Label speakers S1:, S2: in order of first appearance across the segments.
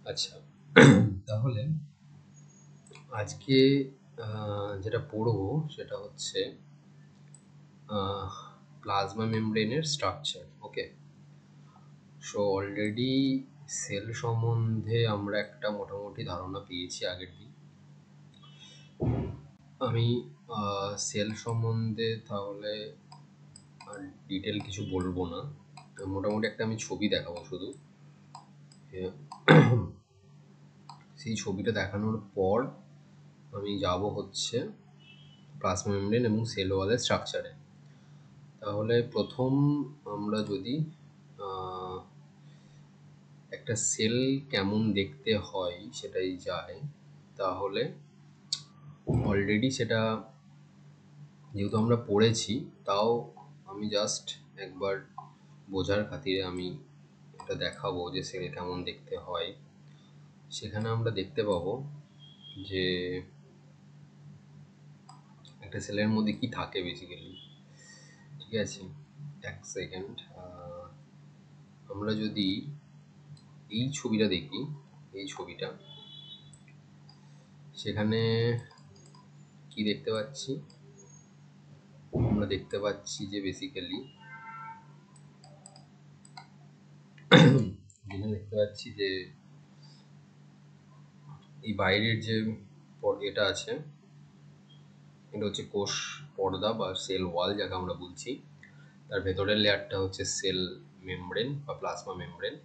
S1: আচ্ছা, তাহলে আজকে যেটা পড়বো সেটা হচ্ছে প্লাজমা মেমব্রেনের স্ট্রাকচার। ওকে, সো অলরেডি সেল সম্বন্ধে আমরা একটা মোটামুটি ধারণা পেয়েছি আগের দিন। আমি সেল সম্বন্ধে তাহলে ডিটেল কিছু বলবো না, মোটামুটি একটা আমি ছবি দেখাবো শুধু। সেই ছবিটা দেখানোর পর আমি যাব হচ্ছে প্লাজমা মেমব্রেন এবং সেল ওয়ালের স্ট্রাকচারে। তাহলে প্রথম আমরা যদি একটা সেল কেমন দেখতে হয় সেটাই যায়, তাহলে অলরেডি সেটা যেহেতু আমরা পড়েছি, তাও আমি জাস্ট একবার বোঝার খাতিরে আমি এটা দেখাবো যে সেল কেমন দেখতে হয়। সেখানে আমরা দেখতে পাবো যে একটা সেলের মধ্যে কি থাকে বেসিক্যালি। ঠিক আছে, এক সেকেন্ড। আমরা যদি এই ছবিটা দেখি, এই ছবিটা, সেখানে কি দেখতে পাচ্ছি? আমরা দেখতে পাচ্ছি যে বেসিক্যালি দেখতে পাচ্ছি যে এই বাইরের যে এটা আছে, এটা হচ্ছে কোষ পর্দা বা সেল ওয়াল যাকে আমরা বলছি। তার ভেতরের লেয়ারটা হচ্ছে সেল মেমব্রেন বা প্লাজমা মেমব্রেন।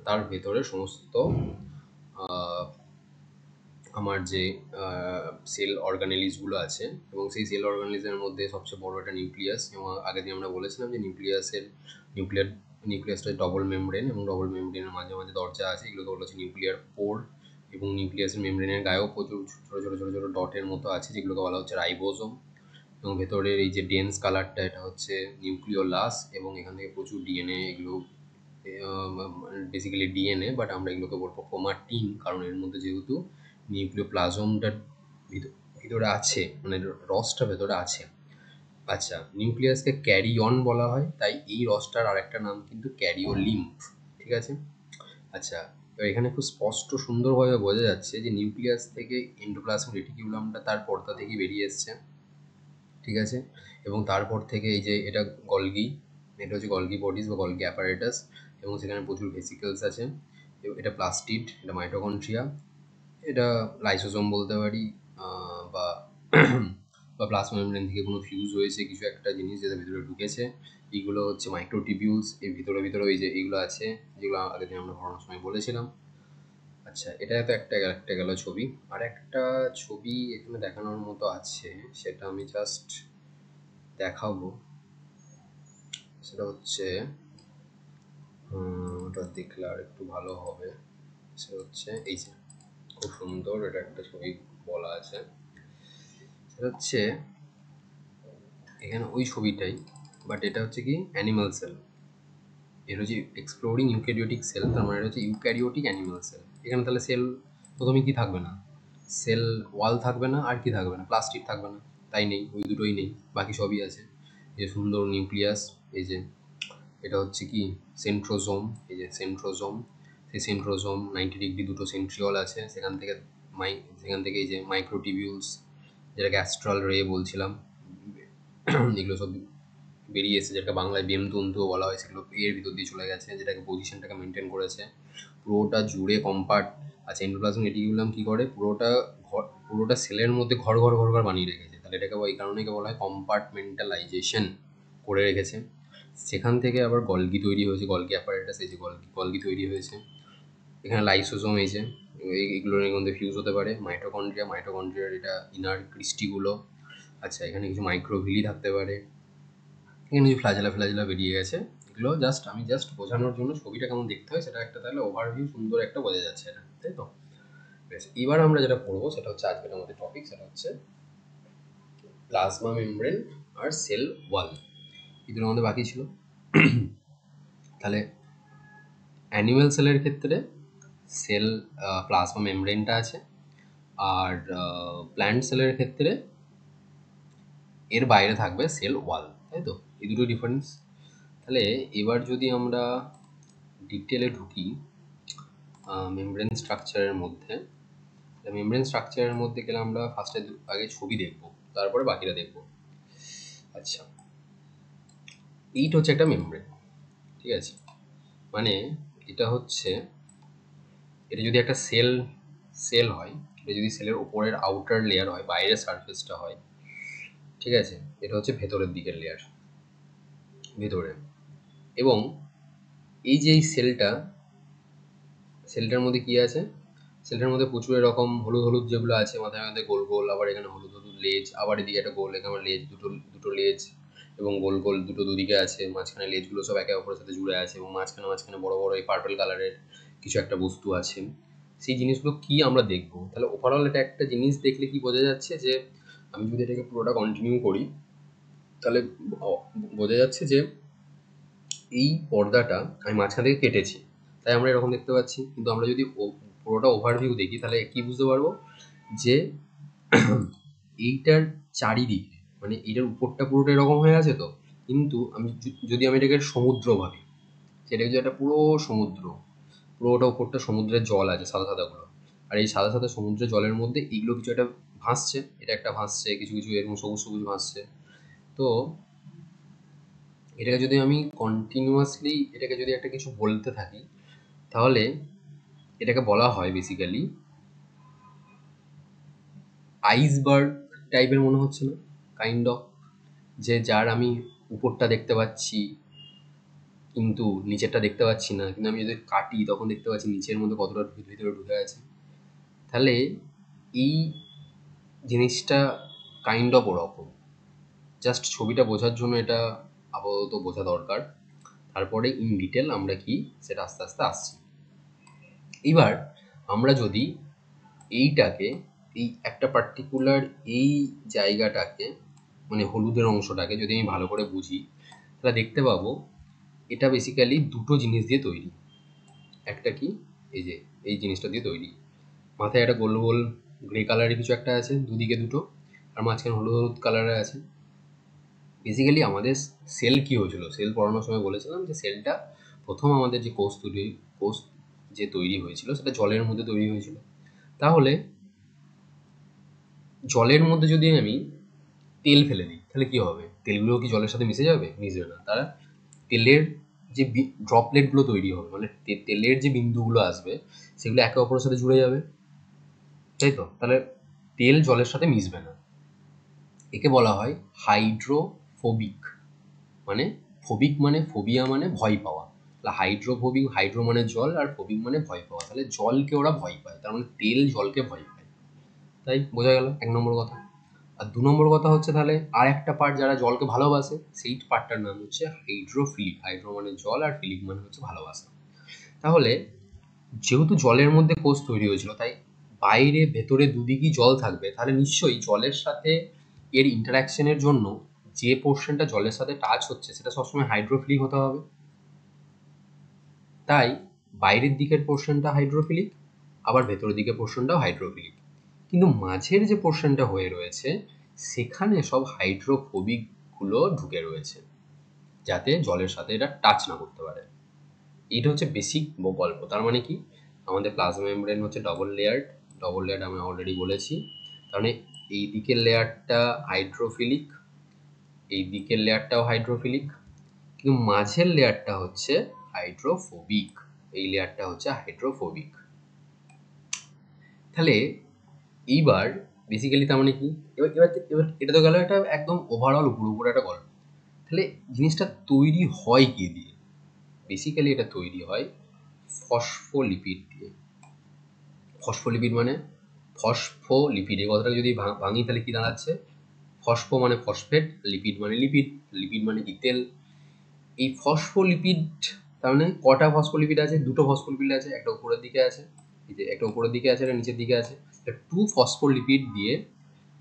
S1: তার ভেতরে সমস্ত আমার যে সেল অর্গানেলিসগুলো আছে, এবং সেই সেল অর্গানেলিসের মধ্যে সবচেয়ে বড় একটা নিউক্লিয়াস। এবং আগের দিন আমরা বলেছিলাম যে নিউক্লিয়াসটা ডবল মেমব্রেন, এবং ডবল মেমব্রেনের মাঝে মাঝে দরজা আছে, এগুলোকে বলা হচ্ছে নিউক্লিয়ার পোর। এবং নিউক্লিয়াসের মেমব্রেনের গায়েও প্রচুর ছোটো ছোটো ছোটো ছোটো ডটের মতো আছে, যেগুলোকে বলা হচ্ছে রাইবোসোম। এবং ভেতরের এই যে ডেন্স কালারটা, এটা হচ্ছে নিউক্লিওলাস, এবং এখান থেকে প্রচুর ডিএনএ, এগুলো বেসিক্যালি ডিএনএ, বাট আমরা এগুলোকে বলবো ক্রোমাটিন, কারণ এর মধ্যে যেহেতু নিউক্লিওপ্লাজমটা ভিতরে আছে, মানে রসটা ভেতরে আছে। আচ্ছা, নিউক্লিয়াসকে ক্যারি অন বলা হয়, তাই এই রসটার আরেকটা নাম কিন্তু ক্যারিওলিম্ফ। ঠিক আছে। আচ্ছা, এবার এখানে খুব স্পষ্ট সুন্দরভাবে বোঝা যাচ্ছে যে নিউক্লিয়াস থেকে এন্ডোপ্লাজমিক রেটিকুলামটা তার পর্দা থেকে বেরিয়ে এসছে। ঠিক আছে, এবং তারপর থেকে এই যে এটা গলগি, এটা হচ্ছে গলগি বডিজ বা গলগি অ্যাপারেটাস, এবং সেখানে প্রচুর ভেসিকেলস আছে। এবং এটা প্লাস্টিড, এটা মাইটোকন্ড্রিয়া, এটা লাইসোসোম বলতে পারি, বা বা প্লাজমা মেমব্রেন থেকে কোনো ফিউজ হয়েছে কিছু একটা জিনিস যেটা ভিতরে ঢুকেছে। এইগুলো হচ্ছে মাইক্রোটিবিউলস, এর ভিতরে ভিতরে ওই যে এইগুলো আছে, যেগুলো আগের দিন আমরা পড়ানোর সময় বলেছিলাম। আচ্ছা, এটা তো একটা গেল ছবি। আর একটা ছবি এখানে দেখানোর মতো আছে, সেটা আমি জাস্ট দেখাবো। সেটা হচ্ছে ওটা দেখলে আর একটু ভালো হবে। সেটা হচ্ছে এই যে খুব সুন্দর এটা একটা ছবি বলা আছে, সেটা হচ্ছে এখানে ওই ছবিটাই, বাট এটা হচ্ছে কি অ্যানিমাল সেল। এর হচ্ছে এক্সপ্লোরিং ইউক্যারিওটিক সেল, তার মানে এটা হচ্ছে ইউক্যারিওটিক অ্যানিমাল সেল। এখানে তাহলে সেল প্রথমে কি থাকবে না? সেল ওয়াল থাকবে না, আর কি থাকবে না? প্লাস্টিক থাকবে না, তাই নেই, ওই দুটোই নেই, বাকি সবই আছে। এই যে সুন্দর নিউক্লিয়াস, এই যে এটা হচ্ছে কি সেন্ট্রোজোম, এই যে সেন্ট্রোজোম, সেই সেন্ট্রোজোম 90 ডিগ্রি দুটো সেন্ট্রিওল আছে, সেখান থেকে এই যে মাইক্রোটিবিউলস, যেটাকে অ্যাস্ট্রাল রে বলছিলাম, এগুলো সব বেরিয়ে এসেছে, যেটাকে বাংলায় বেমতন্তুও বলা হয়, সেগুলো এর ভিতর দিয়ে চলে গেছে, যেটাকে পজিশনটাকে মেনটেন করেছে পুরোটা জুড়ে কম্পার্ট। আচ্ছা, এন্ডোপ্লাজমিক রেটিকুলাম কি করে? পুরোটা সেলের মধ্যে ঘর ঘর ঘর ঘর বানিয়ে রেখেছে, তাহলে এটাকে এই কারণেই বলা হয় কম্পার্টমেন্টালাইজেশন করে রেখেছে। সেখান থেকে আবার গলগি তৈরি হয়েছে, গলগি অ্যাপারেটাস, এই যে গলগি তৈরি হয়েছে। এখানে লাইসোসোম, এই যে এইগুলোর মধ্যে ফিউজ হতে পারে। মাইটোকন্ড্রিয়ার এটা ইনার ক্রিস্টিগুলো। আচ্ছা, এখানে কিছু মাইক্রোভিলি থাকতে পারে, এখানে কিছু ফ্লাজেলা বেরিয়ে গেছে। এগুলো আমি জাস্ট বোঝানোর জন্য ছবিটা কেমন দেখতে হয় সেটা একটা তাহলে ওভারভিউ সুন্দর একটা বোঝা যাচ্ছে এটা, তাই তো? বেশ, এবার আমরা যেটা পড়বো সেটা হচ্ছে আজকের আমাদের টপিক, সেটা হচ্ছে প্লাজমা মেমব্রেন আর সেল ওয়াল। এই দুটোর মধ্যে বাকি ছিল। তাহলে অ্যানিমেল সেলের ক্ষেত্রে সেল প্লাজমা মেমব্রেনটা আছে, আর প্ল্যান্ট সেলের ক্ষেত্রে এর বাইরে থাকবে সেল ওয়াল, তাই তো? এই দুটো ডিফারেন্স। তাহলে এবার যদি আমরা ডিটেলে ঢুকি, মেমব্রেন স্ট্রাকচারের মধ্যে। মেমব্রেন স্ট্রাকচারের মধ্যে গেলে আমরা ফার্স্টে আগে ছবি দেখব, তারপরে বাকিটা দেখব। আচ্ছা, এইটা হচ্ছে একটা মেমব্রেন, ঠিক আছে? মানে এটা হচ্ছে, এটা যদি একটা সেল হয়, এটা যদি সেলের উপরের আউটার লেয়ার হয়, বাইরের সারফেসটা হয়, ঠিক আছে? এটা হচ্ছে ভেতরের দিকের লেয়ার, ভেতরে। এবং এই যে এই সেলটার মধ্যে কি আছে? সেলটার মধ্যে প্রচুর এরকম হলুদ হলুদ যেগুলো আছে, মাথায় মাথায় গোল গোল, আবার এখানে হলুদ হলুদ লেজ, আবার এদিকে একটা গোল, এখানে লেজ, দুটো লেজ এবং গোল গোল দুদিকে আছে, মাঝখানে লেজগুলো সব একে অপরের সাথে জুড়ে আছে, এবং মাঝখানে বড় বড় এই পার্পল কালারের কিছু একটা বস্তু আছে। সেই জিনিসগুলো কি আমরা দেখবো? তাহলে ওভারঅল এটা একটা জিনিস দেখলে কি বোঝা যাচ্ছে যে, আমি যদি এটাকে পুরোটা কন্টিনিউ করি, তাহলে বোঝা যাচ্ছে যে এই পর্দাটা আমি মাঝখান থেকে কেটেছি, তাই আমরা এরকম দেখতে পাচ্ছি। কিন্তু আমরা যদি পুরোটা ওভারভিউ দেখি, তাহলে কি বুঝতে পারবো যে এইটার চারিদিকে, মানে এইটার উপরটা পুরোটা এরকম হয়ে আছে তো। কিন্তু আমি যদি এটাকে সমুদ্র ভাবি, সেটা হচ্ছে একটা পুরো সমুদ্র, পুরোটা উপরটা সমুদ্রের জল আছে, সাদা সাদাগুলো। আর এই সাদা সাদা সমুদ্রের জলের মধ্যে এইগুলো কিছু একটা ভাসছে, এটা একটা ভাসছে, কিছু কিছু এরকম সবুজ সবুজ ভাসছে। তো এটাকে যদি আমি কন্টিনিউয়াসলি এটাকে যদি একটা কিছু বলতে থাকি, তাহলে এটাকে বলা হয় বেসিক্যালি আইসবার্গ টাইপের, মনে হচ্ছে না? কাইন্ড অফ, যে যার আমি উপরটা দেখতে পাচ্ছি কিন্তু নিচেরটা দেখতে পাচ্ছি না, কিন্তু আমি যদি কাটি তখন দেখতে পাচ্ছি নিচের মধ্যে কতটা ভিতরে ঢুকে আছে। তাহলে এই জিনিসটা কাইন্ড অফ ওরকম। জাস্ট ছবিটা বোঝার জন্য এটা আপাতত বোঝা দরকার, তারপরে ইন ডিটেল আমরা কি সেটা আস্তে আস্তে আসছি। এবার আমরা যদি এইটাকে, এই একটা পার্টিকুলার এই জায়গাটাকে, মানে হলুদের অংশটাকে যদি আমি ভালো করে বুঝি, তাহলে দেখতে পাবো এটা বেসিক্যালি দুটো জিনিস দিয়ে তৈরি। একটা কি, এই যে এই জিনিসটা দিয়ে তৈরি। মাথায় একটা গোল গোল গ্রে কালারের কিছু একটা আছে, দুদিকে দুটো, আর মাঝখানে হলুদ হলুদ কালারের আছে। বেসিক্যালি আমাদের সেল কি হয়েছিল, সেল পড়ানোর সময় বলেছিলাম যে সেলটা প্রথম আমাদের যে কোষ যে তৈরি হয়েছিল সেটা জলের মধ্যে তৈরি হয়েছিল। তাহলে জলের মধ্যে যদি আমি তেল ফেলে দিই, তাহলে কি হবে? তেলগুলো কি জলের সাথে মিশে যাবে? মিশবে না। তারা তেলের যে ড্রপলেটগুলো তৈরি হবে, মানে তেলের যে বিন্দুগুলো আসবে, সেগুলো একে অপরের সাথে জুড়ে যাবে, তাই তো? তাহলে তেল জলের সাথে মিশবে না। একে বলা হয় হাইড্রোফোবিক। মানে ফোবিক মানে ফোবিয়া, মানে ভয় পাওয়া। তাহলে হাইড্রোফোবিক, হাইড্রো মানে জল, আর ফোবিক মানে ভয় পাওয়া। তাহলে জলকে ওরা ভয় পায়, তার মানে তেল জলকে ভয় পায়। তাই বোঝা গেল এক নম্বর কথা। আর দু নম্বর কথা হচ্ছে, তাহলে আর একটা পার্ট যারা জলকে ভালোবাসে, সেই পার্টটার নাম হচ্ছে হাইড্রোফিলিক। হাইড্রো মানে জল, আর ফিলিক মানে হচ্ছে ভালোবাসা। তাহলে যেহেতু জলের মধ্যে কোষ তৈরি হয়েছিল, তাই বাইরে ভেতরে দুদিকেই জল থাকবে, তাহলে নিশ্চয়ই জলের সাথে এর ইন্টারাকশনের জন্য যে পোর্শনটা জলের সাথে টাচ হচ্ছে সেটা সবসময় হাইড্রোফিলিক হতে হবে। তাই বাইরের দিকের পোর্শনটা হাইড্রোফিলিক, আবার ভেতরের দিকের পোর্শনটাও হাইড্রোফিলিক। কিন্তু মাঝের যে পোর্শনটা হয়ে রয়েছে, সেখানে সব হাইড্রোফোবিক গুলো ঢুকে রয়েছে, যাতে জলের সাথে এটা টাচ না করতে পারে। এটা হচ্ছে বেসিক গল্প। তার মানে কি, আমাদের প্লাজমা মেমব্রেন হচ্ছে ডবল লেয়ার আমি অলরেডি বলেছি। তার মানে এই দিকের লেয়ারটা হাইড্রোফিলিক, এই দিকের লেয়ারটাও হাইড্রোফিলিক, কিন্তু মাঝের লেয়ারটা হচ্ছে হাইড্রোফোবিক। এই লেয়ারটা হচ্ছে হাইড্রোফোবিক। তাহলে এইবার বেসিক্যালি তার মানে কি, এবার এবার এবার এটা তো গেল একটা একদম ওভারঅল উপর একটা গল্প। তাহলে জিনিসটা তৈরি হয় কি দিয়ে? বেসিক্যালি এটা তৈরি হয় ফসফোলিপিড দিয়ে। ফসফোলিপিড মানে ফসফোলিপিড, এই কথাটা যদি ভাঙি তাহলে কি দাঁড়াচ্ছে? ফসফো মানে ফসফেট, লিপিড মানে লিপিড, লিপিড মানে কি তেল। এই ফসফোলিপিড, তার মানে কটা ফসফোলিপিড আছে? দুটো ফসফোলিপিড আছে, একটা উপরের দিকে আছে, এই যে একটা উপরের দিকে আছে, একটা নিচের দিকে আছে। টু ফসফোলিপিড দিয়ে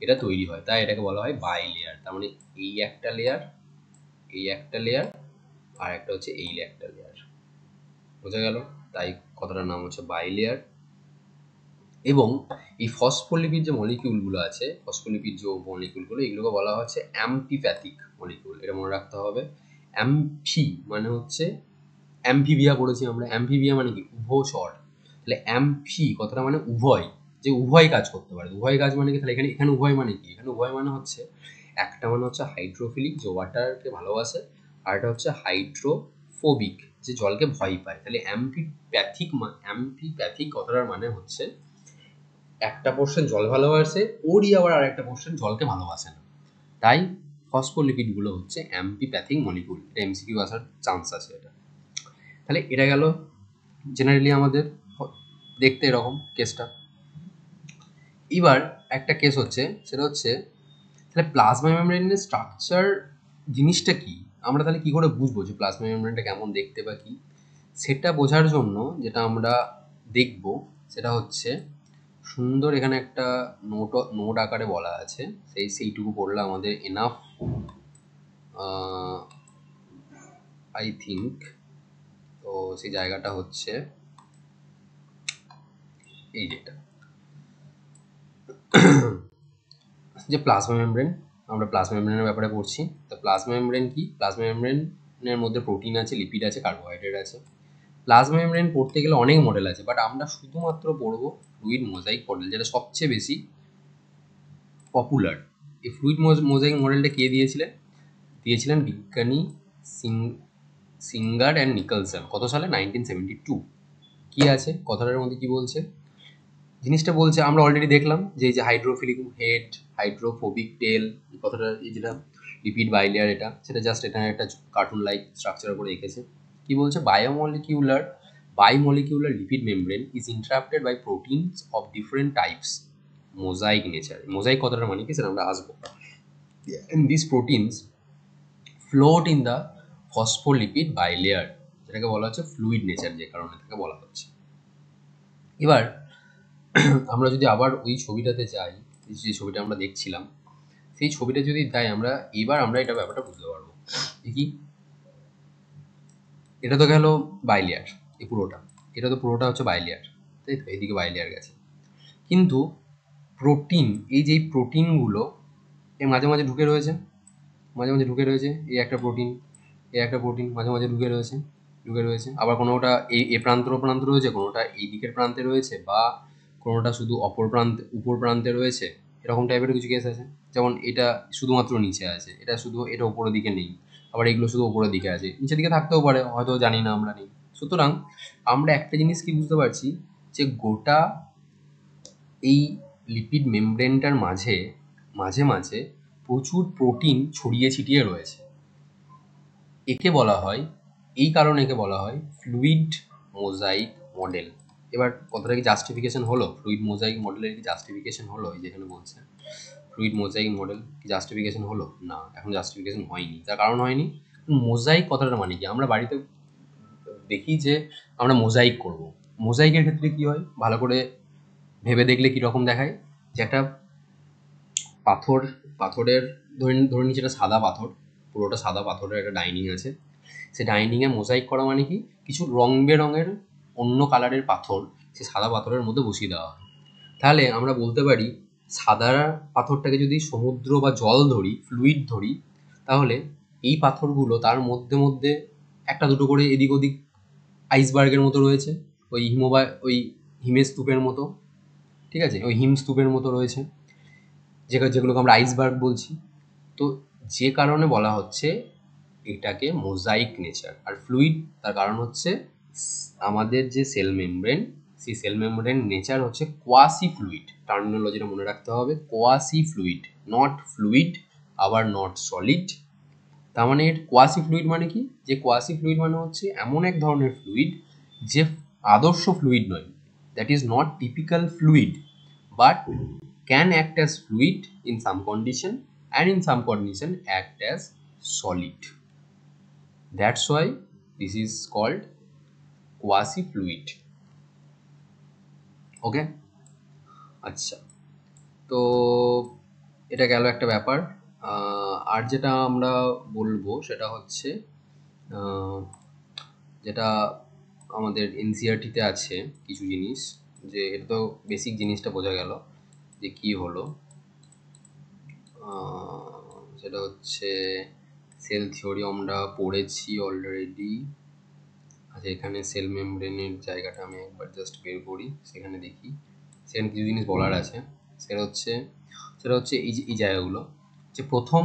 S1: এটা তৈরি হয়, তাই এটাকে বলা হয় বাই লেয়ার। তার মানে এই একটা লেয়ার, এই একটা লেয়ার, আর একটা হচ্ছে এই একটা লেয়ার। বোঝা গেল? তাই কথাটার নাম হচ্ছে বাই লেয়ার। এবং এই ফসফোলিপিড যে মলিকিউলগুলো আছে, ফসফোলিপিড যে মলিকিউলগুলো, এগুলোকে বলা হচ্ছে অ্যাম্পিপ্যাথিক মলিকিউল। এটা মনে রাখতে হবে। অ্যাম্ফি মানে হচ্ছে অ্যাম্ফিবিয়া পড়েছি আমরা। অ্যাম্ফিবিয়া মানে কি? উভচর। তাহলে অ্যাম্ফি কথাটা মানে উভয়, যে উভয় কাজ করতে পারে। উভয় কাজ মানে কি, তাহলে এখানে এখানে উভয় মানে কি, এখানে উভয় মানে হচ্ছে একটা মানে হচ্ছে হাইড্রোফিলিক যে ওয়াটারকে ভালোবাসে, আর একটা হচ্ছে হাইড্রোফোবিক যে জলকে ভয় পায়। তাহলে অ্যাম্ফিপ্যাথিক কথাটার মানে হচ্ছে একটা পোর্শন জল ভালোবাসে, ওরই আবার আর একটা পোর্শন জলকে ভালোবাসে না। তাই ফসফোলিপিডগুলো হচ্ছে অ্যাম্ফিপ্যাথিক মলিকুল। এটা এমসিকিউ আসার চান্স আছে এটা। তাহলে এটা গেল জেনারেলি আমাদের দেখতে এরকম কেসটা। এবার একটা কেস হচ্ছে, সেটা হচ্ছে তাহলে প্লাজমা মেমব্রেনের স্ট্রাকচার জিনিসটা কি, আমরা তাহলে কি করে বুঝবো যে প্লাজমা মেমব্রেনটা কেমন দেখতে বা কি, সেটা বোঝার জন্য যেটা আমরা দেখব সেটা হচ্ছে সুন্দর এখানে একটা নোট আকারে বলা আছে, সেইটুকু পড়লে আমাদের এনাফ আই থিঙ্ক। তো সেই জায়গাটা হচ্ছে এই যেটা যে প্লাজমা মেমব্রেন, আমরা প্লাজমা মেমব্রেনের ব্যাপারে পড়ছি। তো প্লাজমা মেমব্রেন কি, প্লাজমা মেমব্রেনের মধ্যে প্রোটিন আছে, লিপিড আছে, কার্বোহাইড্রেট আছে। প্লাজমা মেমব্রেন পড়তে গেলে অনেক মডেল আছে, বাট আমরা শুধুমাত্র পড়বো ফ্লুইড মোজাইক মডেল, যেটা সবচেয়ে বেশি পপুলার। এই ফ্লুইড মোজাইক মডেলটা কে দিয়েছিলেন বিজ্ঞানী সিঙ্গার অ্যান্ড নিকলসন। কত সালে? 1972। কি আছে কথাটার মধ্যে, কি বলছে জিনিসটা বলছে আমরা অলরেডি দেখলাম যে এই যে হাইড্রোফিলিক হেড, হাইড্রোফোবিক টেল, কথাটা এই যেটা লিপিড বাইলেয়ার, এটা সেটা জাস্ট এখানে একটা কার্টুন লাইক স্ট্রাকচার করে রেখেছে। কি বলছে, bimolecular lipid membrane is interrupted by proteins of different types mosaic nature. Mosaic কথাটা মানে কি সেটা আমরা আসবো। And these proteins float in the phospholipid bilayer, যেটাকে বলা হচ্ছে ফ্লুইড নেচার, যে কারণে তাকে বলা হচ্ছে। এবার আমরা যদি আবার ওই ছবিটাতে যাই, যে ছবিটা আমরা দেখছিলাম, সেই ছবিটা যদি যাই আমরা, এবার আমরা এটা ব্যাপারটা বুঝতে পারবো। কি, এটা তো গেল বাইলেয়ার, এই পুরোটা, এটা তো পুরোটা হচ্ছে বাইলেয়ার, তাই তো, এইদিকে বাইলেয়ার গেছে। কিন্তু প্রোটিন, এই যে প্রোটিনগুলো এ মাঝে মাঝে ঢুকে রয়েছে, এই একটা প্রোটিন, মাঝে মাঝে ঢুকে রয়েছে, আবার কোনোটা এ প্রান্ত রয়েছে, কোনোটা এই দিকের প্রান্তে রয়েছে, বা কোনোটা শুধু উপর প্রান্তে রয়েছে, এরকম টাইপের কিছু কেস আছে। যেমন এটা শুধুমাত্র নিচে আছে, এটা উপরের দিকে নেই, আবার এগুলো শুধু উপরের দিকে আছে, নিচের দিকে থাকতেও পারে, হয়তো জানি না, আমরা নেই। সুতরাং আমরা একটা জিনিস কি বুঝতে পারছি, যে গোটা এই লিপিড মেমব্রেনটার মাঝে মাঝে প্রচুর প্রোটিন ছড়িয়ে ছিটিয়ে রয়েছে। একে বলা হয়, এই কারণে একে বলা হয় ফ্লুইড মোজাইক মডেল। এবার কথাটা কি জাস্টিফিকেশন হলো? ফ্লুইড মোজাইক মডেলের কি জাস্টিফিকেশন হলো? এই যেখানে বলছে ফ্লুইড মোজাইক মডেল কি জাস্টিফিকেশন হলো? না, এখন জাস্টিফিকেশন হয়নি। তার কারণ হয়নি, মোজাইক কথাটা মানে কি, আমরা বাড়িতে দেখি যে আমরা মোজাইক করব, মোজাইকের ক্ষেত্রে কি হয় ভালো করে ভেবে দেখলে কীরকম দেখায়, যে একটা পাথরের ধরে নিচ্ছি এটা সাদা পাথর, পুরোটা সাদা পাথরের একটা ডাইনিং আছে, সে ডাইনিংয়ে মোজাইক করা মানে কি, কিছু রং বেরঙের অন্য কালারের পাথর সে সাদা পাথরের মধ্যে বসিয়ে দেওয়া হয়। তাহলে আমরা বলতে পারি সাদা পাথরটাকে যদি সমুদ্র বা জল ধরি, ফ্লুইড ধরি, তাহলে এই পাথরগুলো তার মধ্যে একটা দুটো করে এদিক ওদিক আইসবার্গের মতো রয়েছে, ওই হিমের স্তূপের মতো, ঠিক আছে, ওই হিমস্তূপের মতো রয়েছে, যেগুলোকে আমরা আইসবার্গ বলছি। তো যে কারণে বলা হচ্ছে এটাকে মোজাইক নেচার। আর ফ্লুইড, তার কারণ হচ্ছে আমাদের যে সেল মেমব্রেন, সেই সেল মেমব্রেন নেচার হচ্ছে কোয়াসি ফ্লুইড। টার্মিনোলজিটা মনে রাখতে হবে, কোয়াসি ফ্লুইড, নট ফ্লুইড, আবার নট সলিড। তার মানে কোয়াসি ফ্লুইড মানে কি, যে কোয়াসি ফ্লুইড মানে হচ্ছে এমন এক ধরনের ফ্লুইড যে আদর্শ ফ্লুইড নয়, that is not typical fluid, but can act as fluid in some condition and in some condition act as solid. That's why this is called quasi fluid. Okay, আচ্ছা, তো এটা গেল একটা ব্যাপার। আর যেটা আমরা বলবো সেটা হচ্ছে যেটা আমাদের এনসিইআরটিতে আছে কিছু জিনিস, যে এটা তো বেসিক জিনিসটা বোঝা গেল যে কি হলো, সেটা হচ্ছে সেল থিওরি আমরা পড়েছি অলরেডি। আচ্ছা, এখানে সেল মেমব্রেনের জায়গাটা আমি একবার জাস্ট বের করি, সেখানে দেখি সেখানে কিছু জিনিস বলার আছে। সেটা হচ্ছে এই জায়গাগুলো, যে প্রথম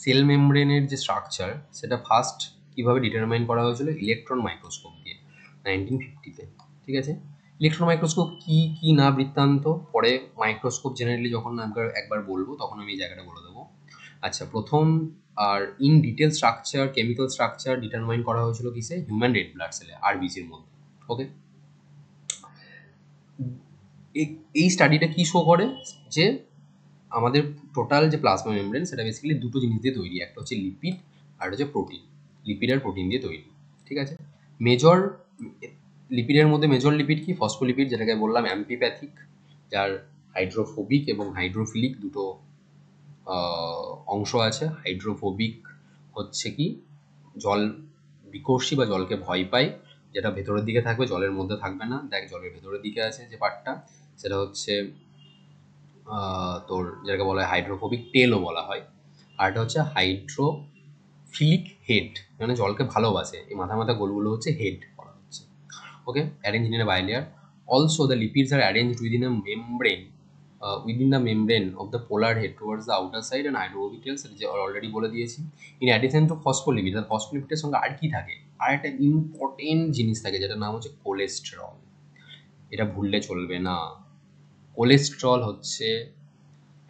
S1: সেল মেমব্রেনের যে স্ট্রাকচার সেটা ফার্স্ট কীভাবে ডিটারমাইন করা হয়েছিল ইলেকট্রন মাইক্রোস্কোপ দিয়ে 1950-তে। ঠিক আছে, ইলেকট্রন মাইক্রোস্কোপ কি কি না বৃত্তান্ত পরে মাইক্রোস্কোপ জেনারেলি যখন একবার বলবো তখন আমি এই জায়গাটা বলে দেবো। আচ্ছা, প্রথম আর in detail structure, chemical structure determine করা হয়েছিল কিসে? হিউম্যান রেড ব্লাড সেলে, আরবিসির মধ্যে। ওকে, এই স্টাডিটা কি শো করে যে আমাদের টোটাল যে প্লাজমা মেমব্রেন সেটা বেসিক্যালি দুটো জিনিস দিয়ে তৈরি, একটা হচ্ছে লিপিড আর হচ্ছে প্রোটিন। লিপিড আর প্রোটিন দিয়ে তৈরি। ঠিক আছে, মেজর লিপিডের মধ্যে মেজর লিপিড কি? ফসফোলিপিড, যেটাকে বললাম অ্যাম্পিপ্যাথিক, যার হাইড্রোফোবিক এবং হাইড্রোফিলিক দুটো অংশ আছে। হাইড্রোফোবিক হচ্ছে কি জল বিকর্ষী বা জলকে ভয় পায়, যেটা ভেতরের দিকে থাকবে, জলের মধ্যে থাকবে না। দেখ, জলের ভেতরের দিকে আছে যে পার্টটা, সেটা হচ্ছে তোর যেটাকে বলা হয় হাইড্রোফোবিক টেলও বলা হয়। আর এটা হচ্ছে হাইড্রোফিলিক হেড, মানে জলকে ভালোবাসে। এই মাথা মাথা গোলগুলো হচ্ছে হেড বলা হচ্ছে। Okay, arrange in a bilayer. Also the lipids are arranged within a membrane, within the membrane of the polar head towards the outer side and hydrophobic tails, যে অলরেডি বলে দিয়েছি। ইন অ্যাডিশন টু ফসফোলিপিড, আর ফসফোলিপিডের সঙ্গে আর কি থাকে? আর একটা important জিনিস থাকে যেটার নাম হচ্ছে কোলেস্টেরল। এটা ভুললে চলবে না। কোলেস্টেরল হচ্ছে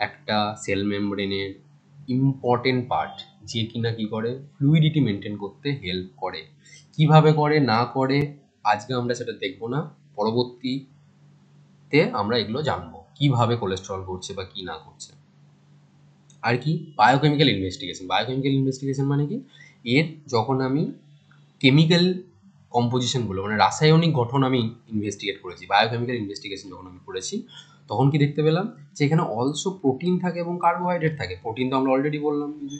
S1: একটা সেল মেমব্রেনের ইম্পর্টেন্ট পার্ট, যে কিনা কি করে? ফ্লুইডিটি মেনটেন করতে হেল্প করে। কিভাবে করে না করে আজকে আমরা সেটা দেখবো না, পরবর্তীতে আমরা এগুলো জানবো কিভাবে কোলেস্টেরল করছে বা কি না করছে। আর কি? Biochemical investigation. বায়োকেমিক্যাল ইনভেস্টিগেশন মানে কি? এর যখন আমি কেমিক্যাল কম্পোজিশনগুলো, মানে রাসায়নিক গঠন আমি ইনভেস্টিগেট করেছি, বায়োকেমিক্যাল ইনভেস্টিগেশন যখন আমি করেছি, তখন কি দেখতে পেলাম? যে এখানে অলসো প্রোটিন থাকে এবং কার্বোহাইড্রেট থাকে। প্রোটিন তো আমরা অলরেডি বললাম যে